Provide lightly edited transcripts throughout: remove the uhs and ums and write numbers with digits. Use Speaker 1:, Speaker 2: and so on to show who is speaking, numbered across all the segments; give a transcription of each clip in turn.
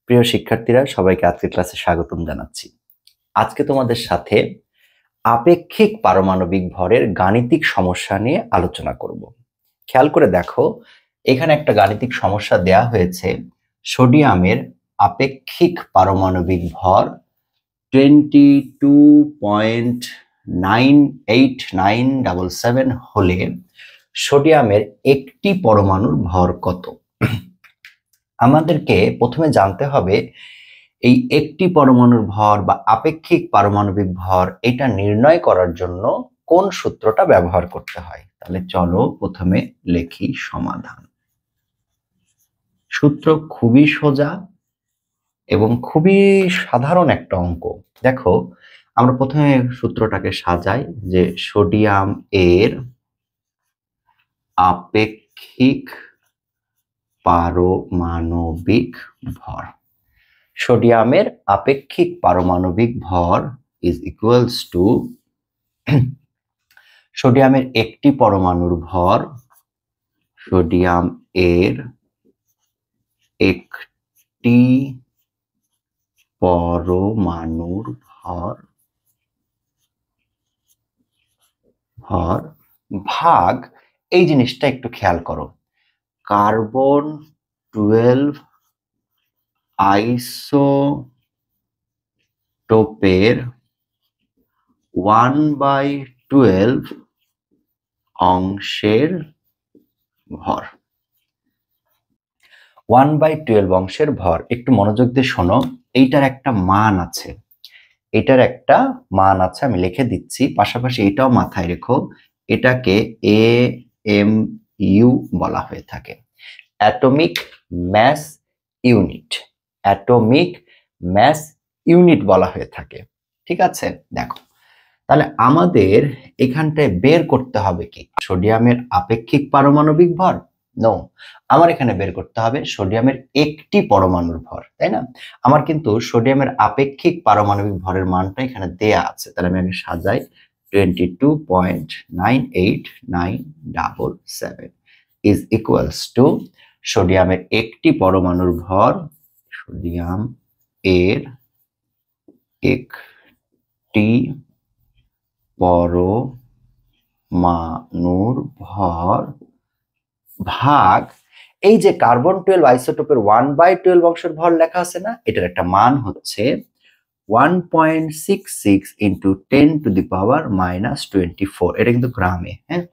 Speaker 1: প্রিয় শিক্ষার্থীরা, সবাইকে আজকের ক্লাসে স্বাগতম জানাচ্ছি। আজকে তোমাদের সাথে আপেক্ষিক পারমাণবিক ভরের গাণিতিক সমস্যা নিয়ে আলোচনা করব। খেয়াল করে দেখো, এখানে একটা গাণিতিক সমস্যা দেয়া হয়েছে। সোডিয়ামের আপেক্ষিক পারমাণবিক ভর 22.98977 হলে সোডিয়ামের একটি পরমাণুর ভর কত? আমাদেরকে প্রথমে জানতে হবে এই একটি পরমাণুর ভর বা আপেক্ষিক পারমাণবিক ভর এটা নির্ণয় করার জন্য কোন সূত্রটা ব্যবহার করতে হয়। তাহলে চলো প্রথমে লিখি সমাধান। সূত্র খুবই সোজা এবং খুবই সাধারণ একটা অঙ্ক। দেখো, আমরা প্রথমে সূত্রটাকে সাজাই যে সোডিয়াম এর আপেক্ষিক পারমাণবিক ভর। সোডিয়ামের আপেক্ষিক পারমাণবিক ভর ইজ ইকুয়ালস টু সোডিয়ামের একটি পরমাণুর ভর, সোডিয়াম এর একটি পরমাণুর ভর ভাগ, এই জিনিসটা একটু খেয়াল করো, কার্বন 12 আইসোটোপের 1/12 অংশের ভর। 1/12 অংশের ভর। একটু মনোযোগ দিয়ে শোনো, এইটার একটা মান আছে, আমি লিখে দিচ্ছি, পাশাপাশি এটাও মাথায় রেখো, এটাকে AMU বলা হয়ে থাকে, অ্যাটমিক ম্যাস ইউনিট বলা হয়ে থাকে। ঠিক আছে, দেখো তাহলে আমাদের এখানটায় বের করতে হবে কি সোডিয়ামের আপেক্ষিক পারমাণবিক ভর? নো, আমার এখানে বের করতে হবে সোডিয়ামের একটি পরমাণুর ভর, তাই না? আমার কিন্তু সোডিয়ামের আপেক্ষিক পারমাণবিক ভরের মানটা এখানে দেয়া আছে, তাহলে আমি আগে সাজাই 22.98977 ইজ ইকুয়ালস টু সোডিয়ামের একটি পরমাণুর ভর, সোডিয়াম এর একটি পরমাণুর ভর ভাগ এই যে কার্বন 12 আইসোটোপের 1/12 অংশের ভর লেখা আছে না, এটার একটা মান হচ্ছে 1.66 ইন্টু 10⁻⁻²৪। এটা কিন্তু গ্রামে, হ্যাঁ,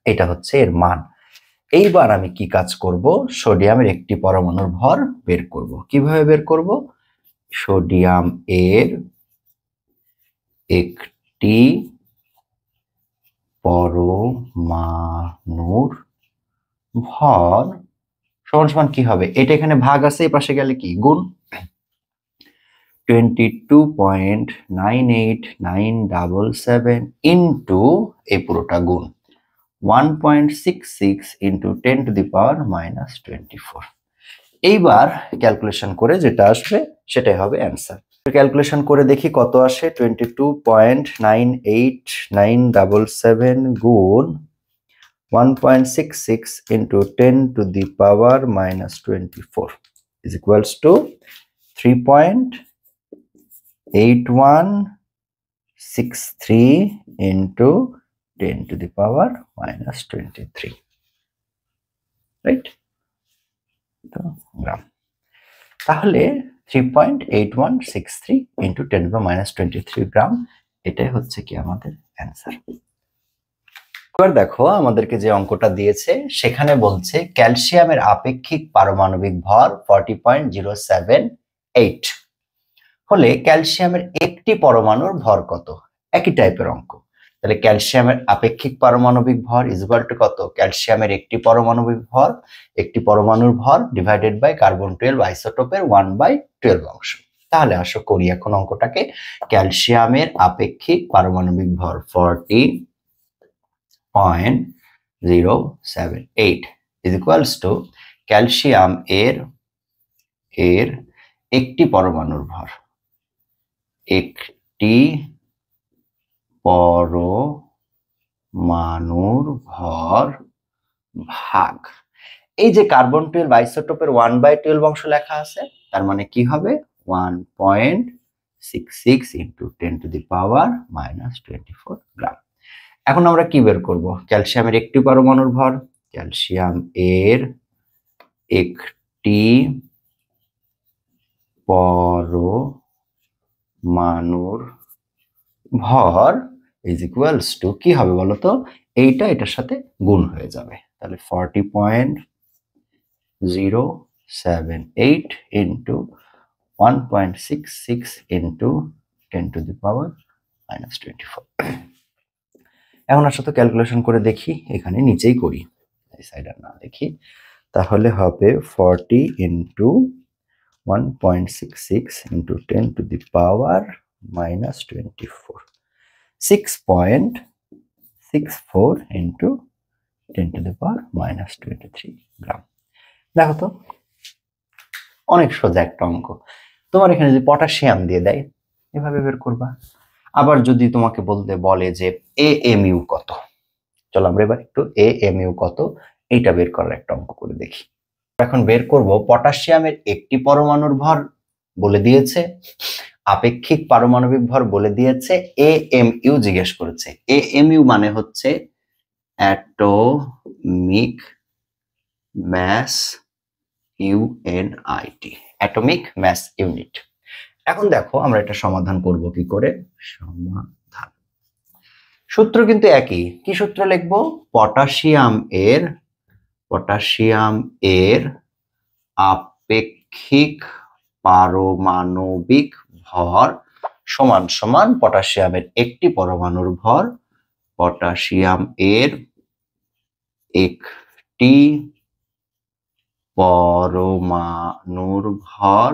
Speaker 1: এটা হচ্ছে এর মান। এইবার আমি কি কাজ করব? সোডিয়ামের একটি পরমাণুর ভর বের করব। কিভাবে বের করব? সোডিয়াম এর একটি পরমাণুর ভর সমান সমান কি হবে? এটা এখানে ভাগ আছে, এই পাশে গেলে কি গুণ, 22.98977 ইন্টু এই পুরোটা গুণ 1.66 ইন্টু 10⁻⁻²৪। এইবার ক্যালকুলেশন করে যেটা আসবে সেটাই হবে অ্যান্সার। ক্যালকুলেশন করে দেখি কত আসে। 22.98977 গুণ 1.66 into 10⁻⁻² is equals to 3.8163 into 10⁻⁻²3, right? Gram. তাহলে 3.8163 into 10⁻⁻² গ্রাম, এটাই হচ্ছে কি আমাদের অ্যান্সার। এবার দেখো, আমাদেরকে যে অঙ্কটা দিয়েছে সেখানে বলছে ক্যালসিয়ামের আপেক্ষিক পারমাণবিক ভর 40.078 হলে ক্যালসিয়ামের একটি পরমাণুর ভর কত? একই টাইপের অঙ্ক। তাহলে ক্যালসিয়ামের আপেক্ষিক পারমাণবিক ভর ইজ ইকুয়াল টু কত? ক্যালসিয়ামের একটি পরমাণুর ভর ডিভাইডেড বাই কার্বন 12 আইসোটোপের 1/12 অংশ। তাহলে আসো করি এখন অঙ্কটাকে। ক্যালসিয়ামের আপেক্ষিক পারমাণবিক ভর 40.078 is equals to ক্যালসিয়াম এর একটি পরমাণুর ভর, একটি পরমাণুর ভর ভাগ এই যে কার্বন 12 আইসোটোপের 1/12 অংশ লেখা আছে, তার মানে কি হবে 1.66 ইন্টু 10⁻⁻24 গ্রাম। এখন আমরা কি বের করব? ক্যালসিয়ামের একটি পরমাণুর ভর, ক্যালসিয়াম এর একটি পরমাণুর ভর ইজ ইকুয়ালস টু কি হবে বলতো? এইটা এটার সাথে গুণ হয়ে যাবে, তাহলে 40.078 ইন্টু 1.66 ইন্টু 10⁻⁻24। এখন আসলে ক্যালকুলেশন করে দেখি, এখানে নিচেই করি, এই সাইড আর না দেখি, তাহলে হবে 40 ইন্টু 1.66 ইন্টু 10⁻⁻24, 6.64 ইন্টু 10⁻⁻23 গ্রাম। দেখো তো অনেক সোজা একটা অঙ্ক। তোমার এখানে যদি পটাশিয়াম দিয়ে দেয় এভাবে বের করবা। আবার যদি তোমাকে বলে যে AMU কত, চলো আমরা এবার একটু AMU কত এইটা বের করার একটা অঙ্ক করে দেখি। এখন বের করব পটাশিয়ামের একটি পরমাণুর ভর বলে দিয়েছে, আপেক্ষিক পারমাণবিক ভর বলে দিয়েছে, AMU জিজ্ঞেস করেছে। AMU মানে হচ্ছে atomic mass unit, atomic mass unit. এখন দেখো আমরা এটা সমাধান করব কি করে। সমাধান সূত্র কিন্তু একই। কি সূত্র লিখবো? পটাশিয়াম এর আপেক্ষিক পারমাণবিক ভর সমান সমান পটাশিয়ামের একটি পরমাণুর ভর, পটাশিয়াম এর একটি পরমাণুর ভর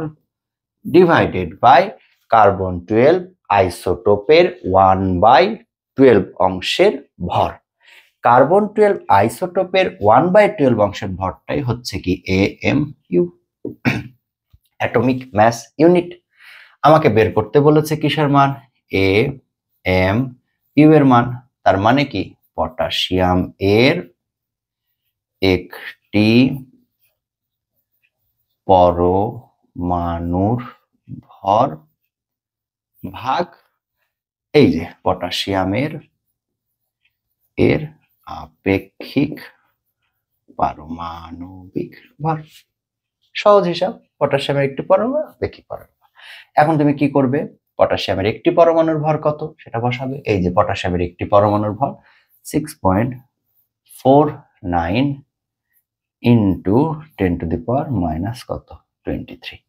Speaker 1: ডিভাইডেড বাই কার্বন 12 আইসোটোপের 1/12 অংশের ভর। কার্বন 12 আইসোটোপের 1/12 অংশের ভরটাই হচ্ছে কি AMU, অ্যাটমিক মাস ইউনিট। আমাকে বের করতে বলেছে কিসের মান? AMU এর মান। তার মানে কি পটাশিয়াম এর একটি পরমাণুর ভর ভাগ এই যে পটাশিয়ামের এর আপেক্ষিক পারমাণবিক ভর। সহজ হিসাব, পটাশিয়ামের একটি পরমাণু আপেক্ষিক পরমাণু। এখন তুমি কি করবে? পটাশিয়ামের একটি পরমাণুর ভর কত সেটা বসাবে। এই যে পটাশিয়ামের একটি পরমাণুর ভর 6.49 ইন্টু 10⁻⁻23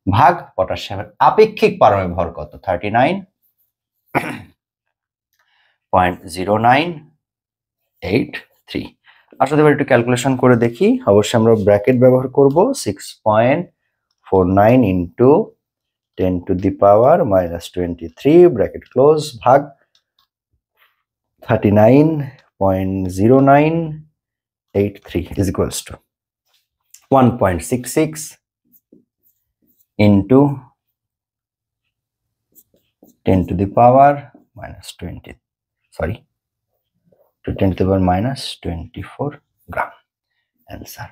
Speaker 1: ভাগ পটাশিয়ামের আপেক্ষিক পারমাণবিক ভর কত 39.0983। আসলে এবার একটু ক্যালকুলেশন করে দেখি। অবশ্যই আমরা ব্র্যাকেট ব্যবহার করব। 6.49 ইন্টু 10⁻⁻23 ব্র্যাকেট ক্লোজ ভাগ 39.0983 is equals to 1.66 into 10⁻⁻20 sorry to 10⁻⁻24 gram answer.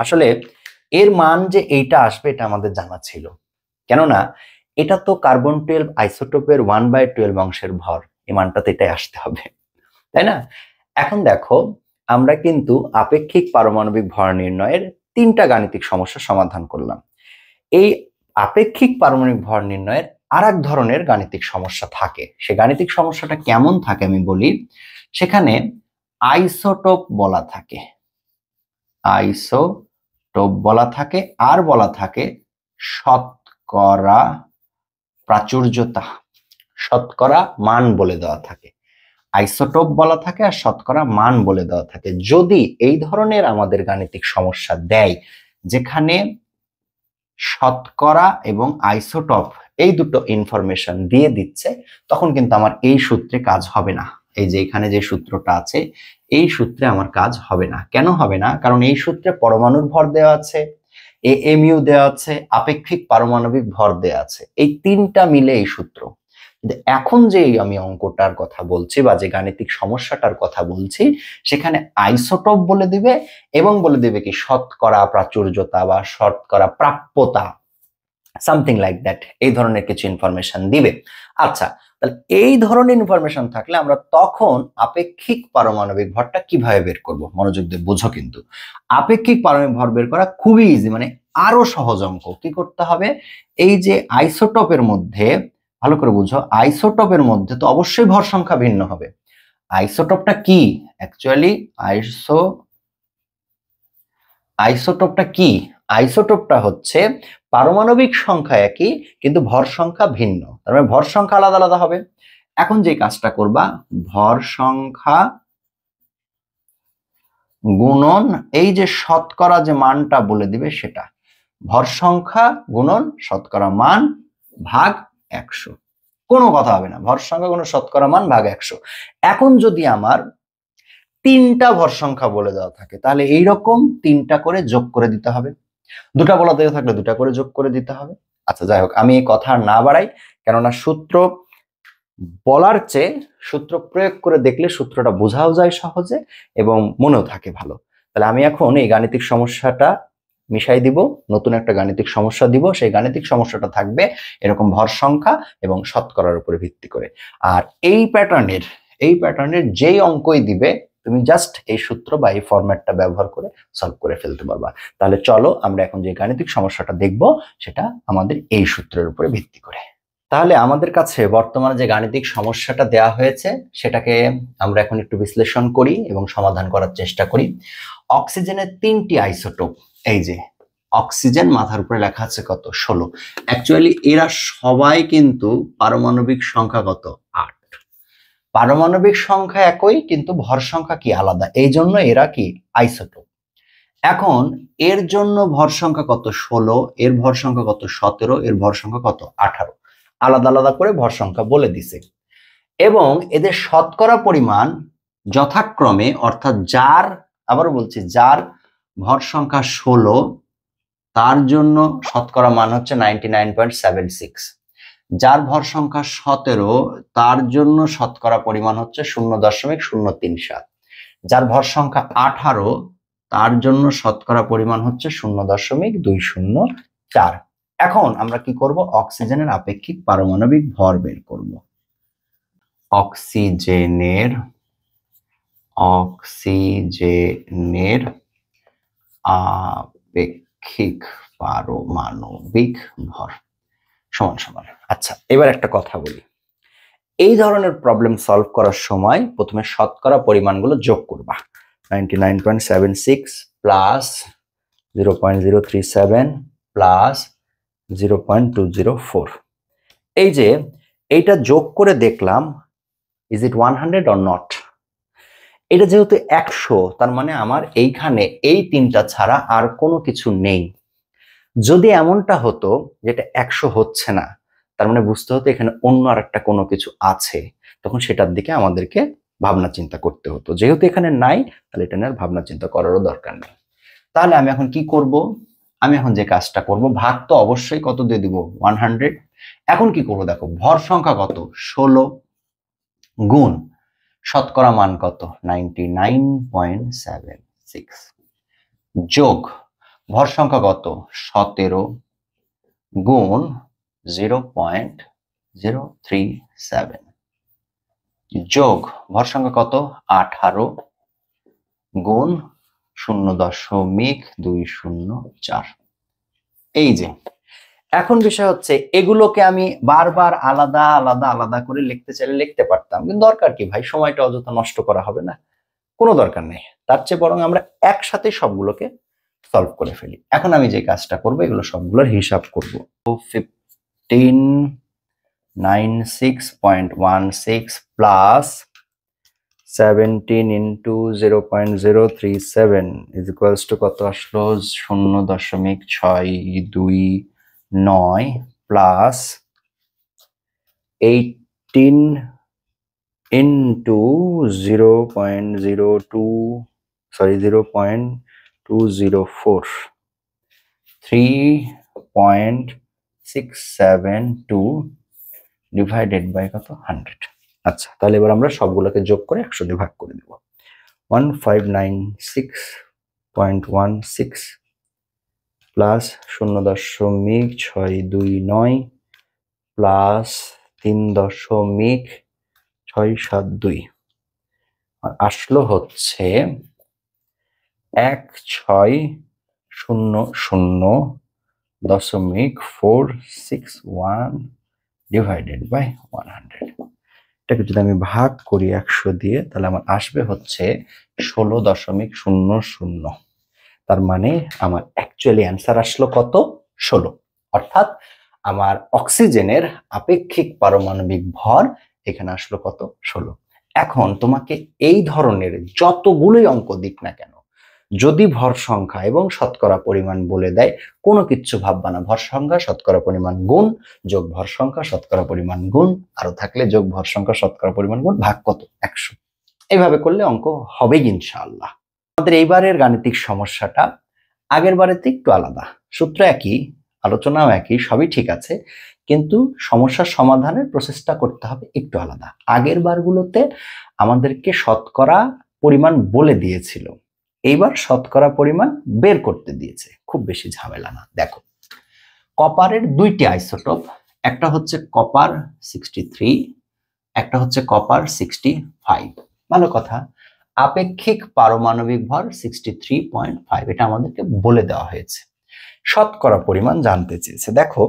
Speaker 1: আসলে এর মান যে এইটা আসবে এটা আমাদের জানা ছিল, কেননা এটা তো কার্বন 12 আইসোটোপের 1/12 অংশের ভর, এই মানটাতে এটাই আসতে হবে, তাই না? এখন দেখো আমরা কিন্তু আপেক্ষিক পারমাণবিক ভর নির্ণয়ের 3টা গাণিতিক সমস্যা সমাধান করলাম। এই আপেক্ষিক পারমাণবিক ভর নির্ণয়ের আরেক ধরনের গাণিতিক সমস্যা থাকে। সে গাণিতিক সমস্যাটা কেমন থাকে আমি বলি। সেখানে আইসোটোপ বলা থাকে, আইসোটোপ বলা থাকে, আর বলা থাকে শতকরা প্রাচুর্যতা, শতকরা মান বলে দেওয়া থাকে। আইসোটোপ বলা থাকে আর শতকরা মান বলে দেওয়া থাকে। যদি এই ধরনের আমাদের গাণিতিক সমস্যা দেয় যেখানে শতকরা এবং আইসোটোপ এই দুটো ইনফরমেশন দিয়ে দিচ্ছে, তখন কিন্তু আমার এই সূত্রে কাজ হবে না। এই যে এখানে যে সূত্রটা আছে এই সূত্রে আমার কাজ হবে না। কেন হবে না? কারণ এই সূত্রে পরমাণুর ভর দেওয়া আছে, AMU দেওয়া আছে, আপেক্ষিক পারমাণবিক ভর দেওয়া আছে, এই 3টা মিলে এই সূত্র। কিন্তু এখন যে আমি অঙ্কটার কথা বলছি বা যে গাণিতিক সমস্যাটার কথা বলছি সেখানে আইসোটোপ বলে দিবে এবং বলে দিবে কি শতকরা প্রাচুর্যতা বা শতকরা প্রাপ্যতা, সামথিং লাইক দ্যাট, এই ধরনের কিছু ইনফরমেশন দিবে। আচ্ছা, তাহলে এই ধরনের ইনফরমেশন থাকলে আমরা তখন আপেক্ষিক পারমাণবিক ভরটা কিভাবে বের করব? মনোযোগ দিয়ে বুঝো, কিন্তু আপেক্ষিক পারমাণবিক ভর বের করা খুবই ইজি, মানে আরো সহজ অঙ্ক। কি করতে হবে? এই যে আইসোটোপের মধ্যে, ভালো করে বুঝো, আইসোটোপের মধ্যে তো অবশ্যই ভর সংখ্যা ভিন্ন হবে। আইসোটোপটা কি অ্যাকচুয়ালি? আইসোটোপটা কি? আইসোটোপটা হচ্ছে পারমাণবিক সংখ্যা একই কিন্তু ভর সংখ্যা ভিন্ন, তার মানে ভর সংখ্যা আলাদা আলাদা হবে। এখন যে কাজটা করবা, ভর সংখ্যা গুণন এই যে শতকরা যে মানটা বলে দিবে সেটা, ভর সংখ্যা গুণন শতকরা মান ভাগ 100, কোনো কথা হবে না, ভর সংখ্যা গুণন শতকরা মান ভাগ 100। এখন যদি আমার তিনটা ভর সংখ্যা বলে দেওয়া থাকে তাহলে এইরকম তিনটা করে যোগ করে দিতে হবে, দুটা বলা দেওয়া থাকলে দুটা করে যোগ করে দিতে হবে। আচ্ছা যাই হোক, আমি এই কথা না বাড়াই, কেননা সূত্র বলার চেয়ে সূত্র প্রয়োগ করে দেখলে সূত্রটা বোঝাও যায় সহজে এবং মনেও থাকে ভালো। তাহলে আমি এখন এই গাণিতিক সমস্যাটা মিশাই দিব, নতুন একটা গাণিতিক সমস্যা দিব। সেই গাণিতিক সমস্যাটা থাকবে এরকম ভর সংখ্যা এবং শতকরার উপরে ভিত্তি করে। আর এই প্যাটার্নের যেই অঙ্কই দিবে তুমি জাস্ট এই সূত্র বা এই ফরম্যাটটা ব্যবহার করে সলভ করে ফেলতে পারবা। তাহলে চলো আমরা এখন যে গাণিতিক সমস্যাটা দেখব সেটা আমাদের এই সূত্রের উপরে ভিত্তি করে। তাহলে আমাদের কাছে বর্তমানে যে গাণিতিক সমস্যাটা দেয়া হয়েছে সেটাকে আমরা এখন একটু বিশ্লেষণ করি এবং সমাধান করার চেষ্টা করি। অক্সিজেনের 3টি আইসোটোপ, এই যে অক্সিজেন মাথার উপরে লেখা আছে কত? 16। অ্যাকচুয়ালি এরা সবাই কিন্তু পারমাণবিক সংখ্যা কত? 8। পারমাণবিক সংখ্যা একই কিন্তু ভর সংখ্যা কি আলাদা, এই জন্য এরা কি আইসোটোপ। এখন এর জন্য ভর সংখ্যা কত? 16, এর ভর সংখ্যা কত? 17, এর ভর সংখ্যা কত? 18। আলাদা আলাদা করে ভর সংখ্যা বলে দিছে এবং এদের শতকরা পরিমাণ যথাক্রমে, অর্থাৎ যার, আবারও বলছি, যার ভর সংখ্যা 16 তার জন্য শতকরা মান হচ্ছে 99.76, যার ভর সংখ্যা 17 তার জন্য শতকরা পরিমাণ হচ্ছে 0.037, যার ভর সংখ্যা 18 তার জন্য শতকরা পরিমাণ হচ্ছে 0.204। এখন আমরা কি করব? অক্সিজেনের আপেক্ষিক পারমাণবিক ভর বের করব। অক্সিজেনের আপেক্ষিক পারমাণবিক ভর সমান সমান। আচ্ছা, এবার একটা কথা বলি, এই ধরনের প্রবলেম সলভ করার সময় প্রথমে শতকরা পরিমাণগুলো যোগ করবা। 99.76 প্লাস 0.037 প্লাস 0.204, এই যে এইটা যোগ করে দেখলাম, ইজ ইট 100 অর নট? এটা যেহেতু 100, তার মানে আমার এইখানে এই তিনটা ছাড়া আর কোনো কিছু নেই। যদি এমনটা হতো যেটা 100 হচ্ছে না, তার মানে বুঝতে হতো এখানে অন্য আর একটা কোনো কিছু আছে, তখন সেটার দিকে আমাদেরকে ভাবনা চিন্তা করতে হতো। যেহেতু এখানে নাই, তাহলে এটা নিয়ে আর ভাবনা চিন্তা করারও দরকার নেই। তাহলে আমি এখন কি করব? আমি এখন যে কাজটা করব, ভাগ তো অবশ্যই কত দিয়ে দিব? 100। এখন কি করব? দেখো, ভর সংখ্যা কত? 16 গুণ শতকরা মান কত? 99.76 যোগ ভর সংখ্যা কত? 17 গুণ 0.037 যোগ ভর সংখ্যা কত? 18 গুণ 0.204। এই যে এখন বিষয় হচ্ছে, এগুলোকে আমি বারবার আলাদা আলাদা আলাদা করে লিখতে চাইলে লিখতে পারতাম, কিন্তু দরকার কি ভাই, সময়টা অযথা নষ্ট করা হবে না, কোনো দরকার নেই। তার চেয়ে বরং আমরা একসাথে সবগুলোকে সলভ করে ফেলি। এখন আমি যে কাজটা করব, এগুলো সবগুলোর হিসাব করব। 1596.16 plus 17 into 0.037 is equals to কত আসলো? 0.629 প্লাস 18 ইন্টু 0.204 3.672 ডিভাইডেড বাই কত 100। আচ্ছা, তাহলে এবার আমরা সবগুলোকে যোগ করে 100 দিয়ে ভাগ করে দেব। 1596.16 প্লাস 0.629 প্লাস 3.672 আসলো হচ্ছে 1600.461 ডিভাইডেড বাই 100। এটাকে যদি আমি ভাগ করি 100 দিয়ে, তাহলে আমার আসবে হচ্ছে 16.00। তার মানে আমার অ্যাকচুয়ালি অ্যান্সার আসলো কত? 16। অর্থাৎ আমার অক্সিজেনের আপেক্ষিক পারমাণবিক ভর এখানে আসলো কত? 16। এখন তোমাকে এই ধরনের যতগুলোই অঙ্ক দিক না কেন, যদি ভর সংখ্যা এবং শতকরা পরিমাণ বলে দেয়, কোনো কিচ্ছু ভাববা না। ভর সংখ্যা শতকরা পরিমাণ গুণ যোগ ভর সংখ্যা শতকরা পরিমাণ গুণ, আরো থাকলে যোগ ভর সংখ্যা শতকরা পরিমাণ গুণ ভাগ কত? 100। এইভাবে করলে অঙ্ক হবেই ইনশাআল্লাহ। আমাদের এইবারের গাণিতিক সমস্যাটা আগের বারেতে একটু আলাদা। সূত্র একই, আলোচনাও একই, সবই ঠিক আছে, কিন্তু সমস্যার সমাধানের প্রসেসটা করতে হবে একটু আলাদা। আগের বারগুলোতে আমাদেরকে শতকরা পরিমাণ বলে দিয়েছিল, এইবার শতকরা পরিমাণ বের করতে দিয়েছে। খুব বেশি ঝামেলা না। দেখো, কপারের দুইটি আইসোটোপ, একটা হচ্ছে কপার 63, একটা হচ্ছে কপার 65। ভালো কথা, আপেক্ষিক পারমাণবিক ভর 63.5, এটা আমাদেরকে বলে দেওয়া হয়েছে। শতকরা পরিমাণ জানতে চেয়েছে। দেখো,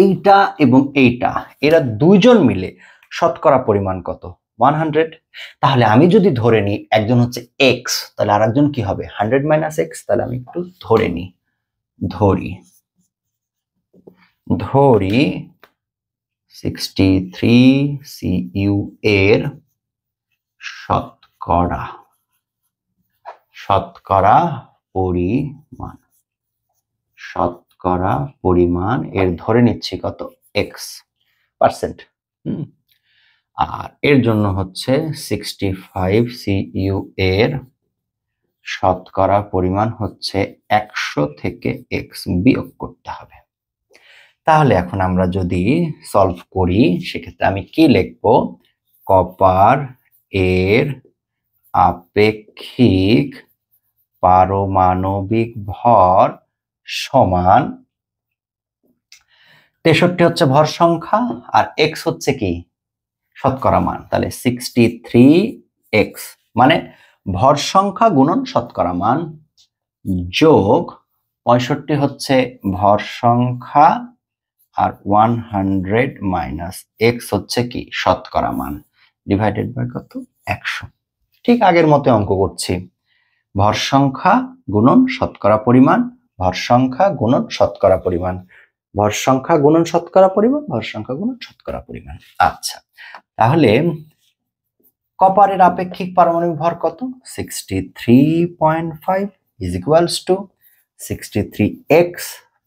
Speaker 1: এইটা এবং এইটা, এরা দুইজন মিলে শতকরা পরিমাণ কত? 100। তাহলে আমি যদি ধরে নিই একজন হচ্ছে এক্স, তাহলে আরেকজন কি হবে? 100 মাইনাস এক্স। তাহলে আমি একটু ধরে নিই, ধরি 63 CU এর শতকরা পরিমাণ এর ধরে নিচ্ছি কত? x%। আর এর জন্য হচ্ছে 65 CU এর শতকরা পরিমাণ হচ্ছে 100 থেকে x বিয়োগ করতে হবে। তাহলে এখন আমরা যদি সলভ করি, সেক্ষেত্রে আমি কি লিখব? কপার এর আপেক্ষিক পারমাণবিক ভর সমান 63 হচ্ছে ভর সংখ্যা, আর x হচ্ছে কি? শতকরা মান। তাহলে 63x মানে ভর সংখ্যা গুণন শতকরা মান, যোগ 65 হচ্ছে ভর সংখ্যা, আর 100 মাইনাস x হচ্ছে কি? শতকরা মান, ডিভাইডেড বাই কত? 100। ঠিক আগের মতো অঙ্ক করছি। ভর সংখ্যা গুণন শতকরা পরিমাণ, ভর সংখ্যা গুণন শতকরা পরিমাণ, ভর সংখ্যা গুণন শতকরা পরিমাণ, ভর সংখ্যা গুণন শতকরা পরিমাণ। আচ্ছা, তাহলে কপারের আপেক্ষিক পারমাণবিক ভর কত? 63.5 is equals to 63x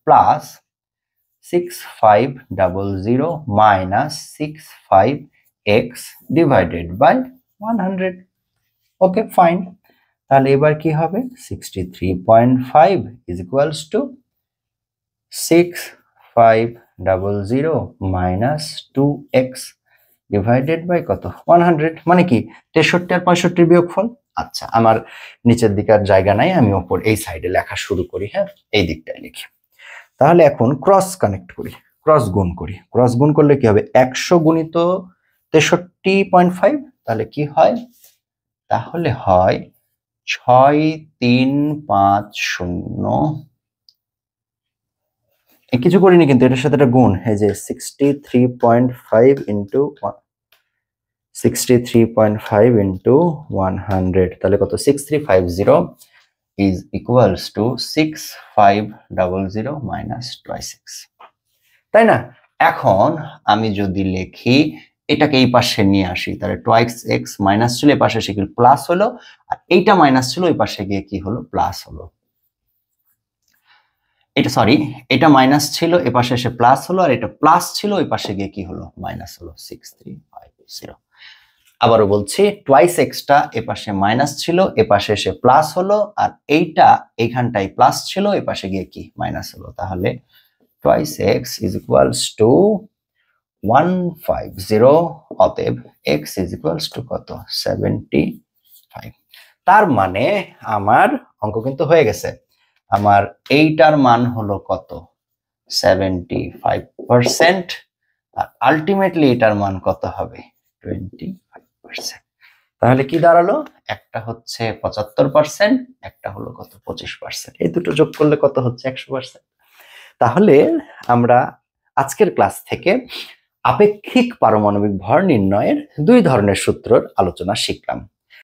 Speaker 1: plus 6500 minus 65x divided by 100. Okay, fine. তাহলে এবার কি হবে? 63.5 is equals to 6500 minus 2x divided by কত? 100। মানে কি? 63 আর 65 বিয়োগফল। আচ্ছা, আমার নিচের দিকে আর জায়গা নাই, আমি উপর এই সাইডে লেখা শুরু করি। হ্যাঁ, এই দিকটায় লিখি। তাহলে এখন ক্রস কানেক্ট করি, ক্রস গুণ করি। ক্রস গুণ করলে কি হবে? 100 গুণিত 63.5, তাহলে কি হয়? তাহলে হয় 6350। কিছু করিনি কিন্তু, এটার সাথে একটা গুণ। এই যে 63.5 ইন্টু 63.5 ইন্টু 100, তাহলে কত? 6350 is equals to 6500 minus 26, তাই না? এখন আমি যদি লিখি, এটাকে এই পাশে নিয়ে আসি, তাহলে 2x মাইনাস ছিল, এই পাশে এসে কি প্লাস হলো, আর এইটা মাইনাস ছিল, ওই পাশে গিয়ে কি হলো? প্লাস হলো। এটা সরি, এটা মাইনাস ছিল, এ পাশে এসে প্লাস হলো, আর এটা প্লাস ছিল, ওই পাশে গিয়ে কি হলো? মাইনাস হলো। 6350। আবারও বলছি, টুয়াইস এক্সটা এ পাশে মাইনাস ছিল, এ পাশে এসে প্লাস হলো, আর এইটা এইখানটাই প্লাস ছিল, এ পাশে গিয়ে কি? মাইনাস হলো। তাহলে twice x is equals to 150, অতএব x ইজ ইকুয়ালস টু কত 75। তার মানে আমার অঙ্ক কিন্তু হয়ে গেছে। আমার এইটার মান হলো কত 75%, আর আলটিমেটলি এটার মান কত হবে 25%। তাহলে কি দাঁড়ালো, একটা হচ্ছে 75%, একটা হলো কত 25%। এই দুটো যোগ করলে কত হচ্ছে 100%। তাহলে আমরা আজকের ক্লাস থেকে আপেক্ষিক পারমাণবিক ভর নির্ণয়ের দুই ধরনের সূত্রের আলোচনা শিখলাম।